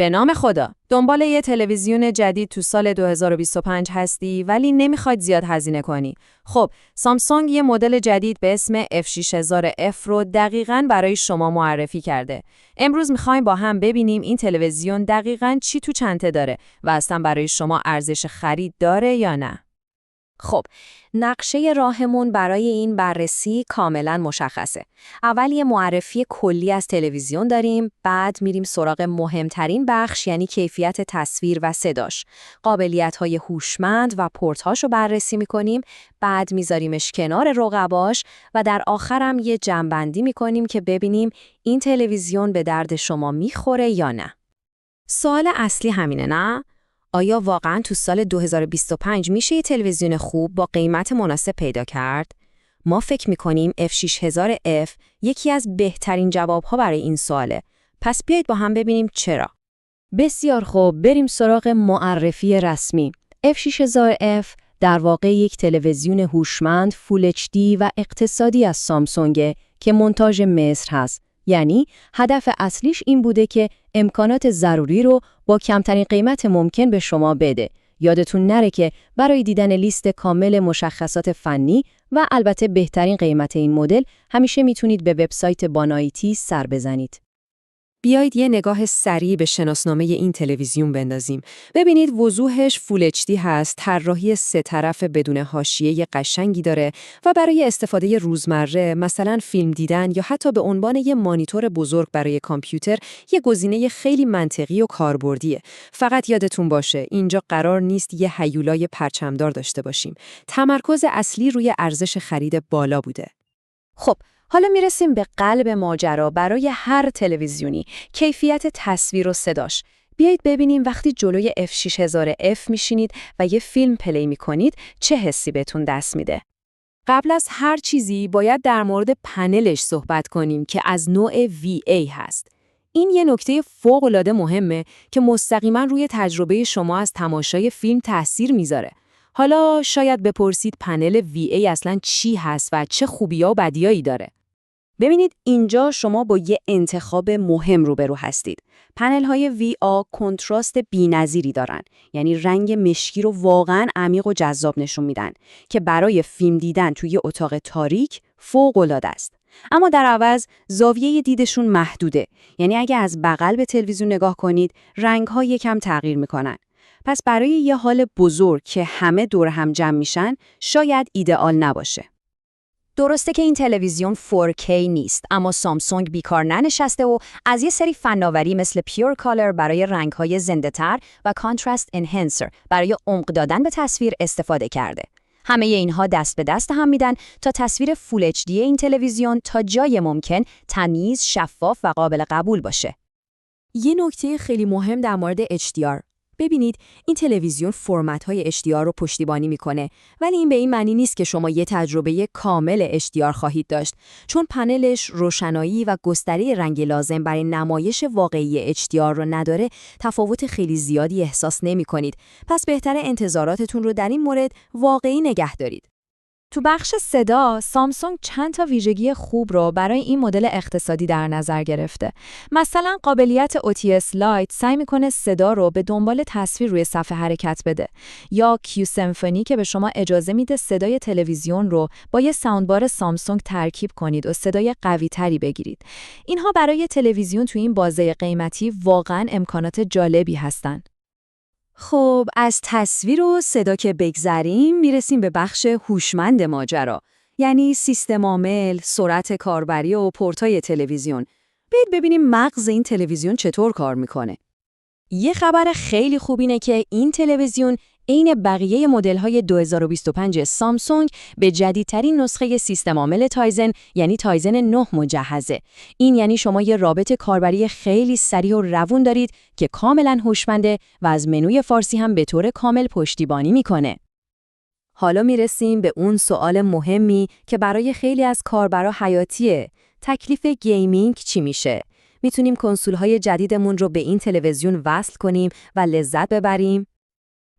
به نام خدا، دنبال یه تلویزیون جدید تو سال 2025 هستی ولی نمیخواد زیاد هزینه کنی. خب، سامسونگ یه مدل جدید به اسم F6000F رو دقیقاً برای شما معرفی کرده. امروز میخوایم با هم ببینیم این تلویزیون دقیقاً چی تو چنته داره و اصلا برای شما ارزش خرید داره یا نه. خب، نقشه راهمون برای این بررسی کاملا مشخصه. اول یه معرفی کلی از تلویزیون داریم، بعد میریم سراغ مهمترین بخش یعنی کیفیت تصویر و صداش. قابلیت‌های هوشمند و پورت‌هاشو بررسی می‌کنیم، بعد میذاریمش کنار رقباش و در آخرم یه جمع‌بندی می‌کنیم که ببینیم این تلویزیون به درد شما میخوره یا نه. سوال اصلی همینه نه؟ آیا واقعاً تو سال 2025 میشه یه تلویزیون خوب با قیمت مناسب پیدا کرد؟ ما فکر میکنیم F6000F یکی از بهترین جوابها برای این سواله. پس بیایید با هم ببینیم چرا. بسیار خوب، بریم سراغ معرفی رسمی. F6000F در واقع یک تلویزیون هوشمند فول HD و اقتصادی از سامسونگ که مونتاژ مصر هست. یعنی هدف اصلیش این بوده که امکانات ضروری رو با کمترین قیمت ممکن به شما بده. یادتون نره که برای دیدن لیست کامل مشخصات فنی و البته بهترین قیمت این مدل همیشه میتونید به وبسایت بانایتی سر بزنید. بیایید یه نگاه سریع به شناسنامه این تلویزیون بندازیم. ببینید وضوحش فول HD هست، طراحی 3 طرف بدون حاشیه قشنگی داره و برای استفاده روزمره مثلا فیلم دیدن یا حتی به عنوان یه مانیتور بزرگ برای کامپیوتر یه گزینه خیلی منطقی و کاربردیه. فقط یادتون باشه اینجا قرار نیست یه هیولای پرچمدار داشته باشیم. تمرکز اصلی روی ارزش خرید بالا بوده. خب، حالا میرسیم به قلب ماجرا برای هر تلویزیونی، کیفیت تصویر و صداش. بیایید ببینیم وقتی جلوی F6000F میشینید و یه فیلم پلی میکنید چه حسی بهتون دست میده. قبل از هر چیزی باید در مورد پنلش صحبت کنیم که از نوع VA هست. این یه نکته فوق‌العاده مهمه که مستقیما روی تجربه شما از تماشای فیلم تأثیر میذاره. حالا شاید بپرسید پنل VA اصلاً چی هست و چه خوبی‌ها و بدیایی داره. ببینید اینجا شما با یه انتخاب مهم روبرو هستید. پنل‌های VA کنتراست بی‌نظیری دارن، یعنی رنگ مشکی رو واقعاً عمیق و جذاب نشون میدن که برای فیلم دیدن توی اتاق تاریک فوق‌العاده است. اما در عوض زاویه دیدشون محدوده، یعنی اگه از بغل به تلویزیون نگاه کنید رنگ‌ها یکم تغییر میکنن. پس برای یه حال بزرگ که همه دور هم جمع میشن شاید ایدئال نباشه. درسته که این تلویزیون 4K نیست، اما سامسونگ بیکار ننشسته و از یه سری فناوری مثل پیور کالر برای رنگ‌های زنده‌تر و کانتراست انهانسر برای عمق دادن به تصویر استفاده کرده. همه اینها دست به دست هم میدن تا تصویر فول HD این تلویزیون تا جای ممکن تمیز، شفاف و قابل قبول باشه. یه نکته خیلی مهم در مورد HDR. ببینید این تلویزیون فرمت‌های HDR رو پشتیبانی میکنه، ولی این به این معنی نیست که شما یه تجربه کامل HDR خواهید داشت، چون پنلش روشنایی و گستره رنگ لازم برای نمایش واقعی HDR رو نداره. تفاوت خیلی زیادی احساس نمی‌کنید. پس بهتره انتظاراتتون رو در این مورد واقعی نگه دارید. تو بخش صدا، سامسونگ چند تا ویژگی خوب رو برای این مدل اقتصادی در نظر گرفته. مثلا قابلیت OTS Lite سعی میکنه صدا رو به دنبال تصویر روی صفحه حرکت بده، یا Q Symphony که به شما اجازه میده صدای تلویزیون رو با یه ساوندبار سامسونگ ترکیب کنید و صدای قوی تری بگیرید. اینها برای تلویزیون تو این بازه قیمتی واقعاً امکانات جالبی هستن. خب از تصویر و صدا که بگذریم میرسیم به بخش هوشمند ماجرا، یعنی سیستم عامل، سرعت کاربری و پورتای تلویزیون. بیایید ببینیم مغز این تلویزیون چطور کار میکنه. یه خبر خیلی خوب اینه که این تلویزیون عین بقیه مدل‌های 2025 سامسونگ به جدیدترین نسخه سیستم عامل تایزن یعنی تایزن 9 مجهزه. این یعنی شما یه رابط کاربری خیلی سریع و روون دارید که کاملاً هوشمنده و از منوی فارسی هم به طور کامل پشتیبانی میکنه. حالا میرسیم به اون سوال مهمی که برای خیلی از کاربرا حیاتیه. تکلیف گیمینگ چی میشه؟ میتونیم کنسول‌های جدیدمون رو به این تلویزیون وصل کنیم و لذت ببریم؟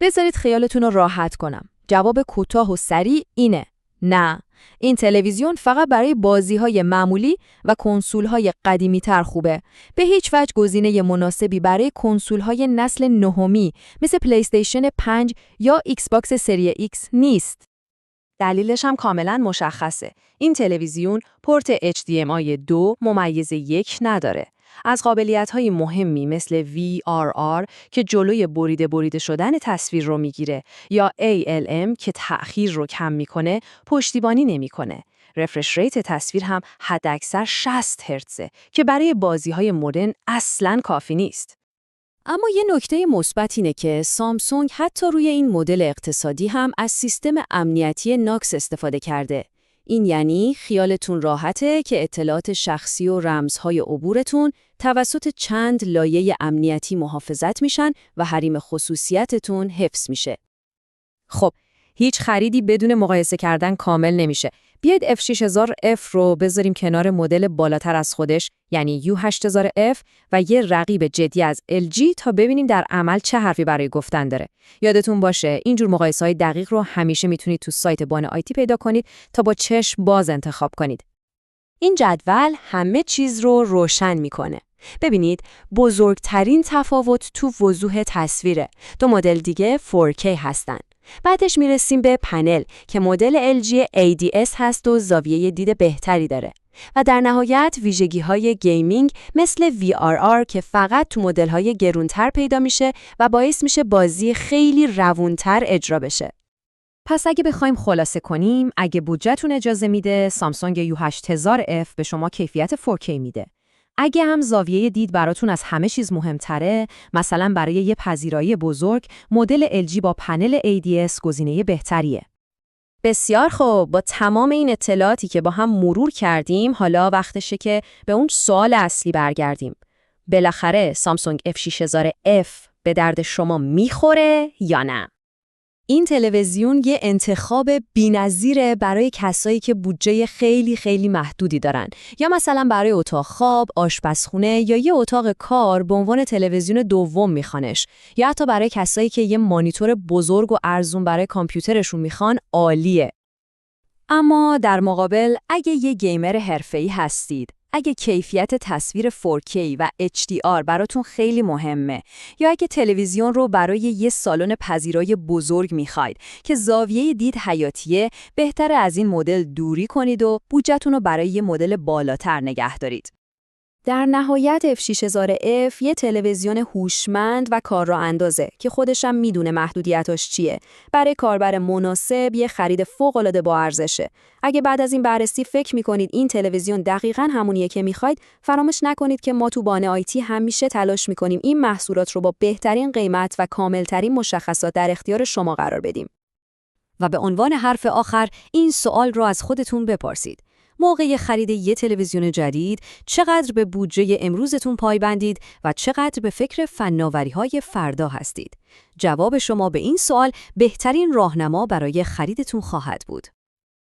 بذارید خیالتون رو راحت کنم. جواب کوتاه و سریع اینه: نه، این تلویزیون فقط برای بازی‌های معمولی و کنسول‌های قدیمی‌تر خوبه. به هیچ وجه گزینه مناسبی برای کنسول‌های نسل نهمی مثل پلی‌استیشن 5 یا ایکس باکس سری ایکس نیست. دلیلش هم کاملا مشخصه. این تلویزیون پورت HDMI 2 ممیز 1 نداره. از قابلیت‌های مهمی مثل VRR که جلوی بریده شدن تصویر رو میگیره یا ALM که تأخیر رو کم میکنه پشتیبانی نمیکنه. رفرش ریت تصویر هم حداکثر 60 هرتزه که برای بازی‌های مدرن اصلاً کافی نیست. اما یه نکته مثبت اینه که سامسونگ حتی روی این مدل اقتصادی هم از سیستم امنیتی ناکس استفاده کرده. این یعنی خیالتون راحته که اطلاعات شخصی و رمزهای عبورتون توسط چند لایه امنیتی محافظت میشن و حریم خصوصیتتون حفظ میشه. خب، هیچ خریدی بدون مقایسه کردن کامل نمیشه. بیاید F6000F رو بذاریم کنار مدل بالاتر از خودش، یعنی U8000F و یه رقیب جدی از LG تا ببینیم در عمل چه حرفی برای گفتن داره. یادتون باشه اینجور مقایسه‌های دقیق رو همیشه میتونید تو سایت بان آیتی پیدا کنید تا با چشم باز انتخاب کنید. این جدول همه چیز رو روشن میکنه. ببینید بزرگترین تفاوت تو وضوح تصویره. دو مدل دیگه 4K هستن. بعدش میرسیم به پنل که مدل LG ADS هست و زاویه دید بهتری داره. و در نهایت ویژگی‌های گیمینگ مثل VRR که فقط تو مدل‌های گرونتر پیدا میشه و باعث میشه بازی خیلی روونتر اجرا بشه. پس اگه بخوایم خلاصه کنیم، اگه بودجه‌تون اجازه میده، سامسونگ U8000F به شما کیفیت 4K میده. اگه هم زاویه دید براتون از همه چیز مهمتره، مثلا برای یه پذیرایی بزرگ، مدل LG با پنل ADS گزینه بهتریه. بسیار خوب، با تمام این اطلاعاتی که با هم مرور کردیم، حالا وقتشه که به اون سوال اصلی برگردیم. بالاخره سامسونگ F6000F به درد شما میخوره یا نه؟ این تلویزیون یه انتخاب بی‌نظیره برای کسایی که بودجه خیلی محدودی دارن، یا مثلا برای اتاق خواب، آشپزخونه یا یه اتاق کار به عنوان تلویزیون دوم میخوانش، یا حتی برای کسایی که یه مانیتور بزرگ و ارزون برای کامپیوترشون میخوان، عالیه. اما در مقابل اگه یه گیمر حرفه‌ای هستید، اگه کیفیت تصویر 4K و HDR براتون خیلی مهمه، یا اگه تلویزیون رو برای یه سالن پذیرایی بزرگ میخواید که زاویه دید حیاتیه، بهتره از این مدل دوری کنید و بودجه‌تون رو برای یه مدل بالاتر نگه دارید. در نهایت F6000F یه تلویزیون هوشمند و کاررااندازه که خودش هم میدونه محدودیتاش چیه. برای کاربر مناسب یه خرید فوق‌العاده با ارزشه. اگه بعد از این بررسی فکر می‌کنید این تلویزیون دقیقاً همونیه که می‌خواید، فراموش نکنید که ما تو بان آیتی همیشه تلاش می‌کنیم این محصولات رو با بهترین قیمت و کاملترین مشخصات در اختیار شما قرار بدیم. و به عنوان حرف آخر این سوال رو از خودتون بپرسید. موقع خرید یه تلویزیون جدید چقدر به بودجه امروزتون پایبندید و چقدر به فکر فناوری‌های فردا هستید؟ جواب شما به این سوال بهترین راهنما برای خریدتون خواهد بود.